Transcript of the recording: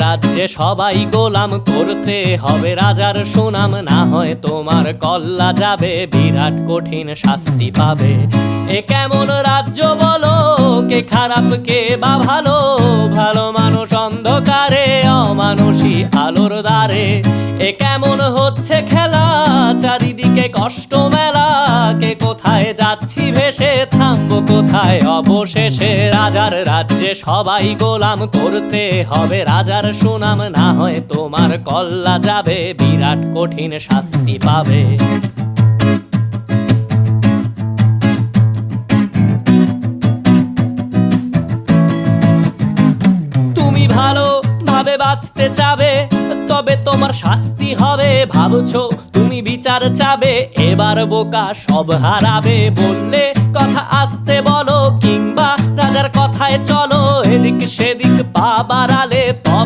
রাজ্যে সবাই গোলাম, করতে হবে রাজার সুনাম, না হয় তোমার কল্লা যাবে, বিরাট কঠিন শাস্তি পাবে। এ কেমন রাজ্য বলো, কে খারাপ কে বা ভালো, ভালো মানুষ অন্ধকারে, অমানুষী আলোর দ্বারে। এ কেমন হচ্ছে খেলা, চারিদিকে কষ্ট মেলা, কে কোথায় যাচ্ছি ভেসে, থামবো কোথায় অবশেষে। রাজার রাজ্যে সবাই গোলাম, করতে হবে রাজার সুনাম, না হয় তোমার কল্লা যাবে, বিরাট কঠিন শাস্তি পাবে। তুমি ভালো ভাবে বাঁচতে চাবে, তবে তোমার শাস্তি হবে। ভাবছো তুমি বিচার চাবে, এবার বোকা সব হারাবে। বললে কথা আসতে বলো, কিংবা রাজার কথায় চলো, এদিক সেদিক পা বাড়ালে তবে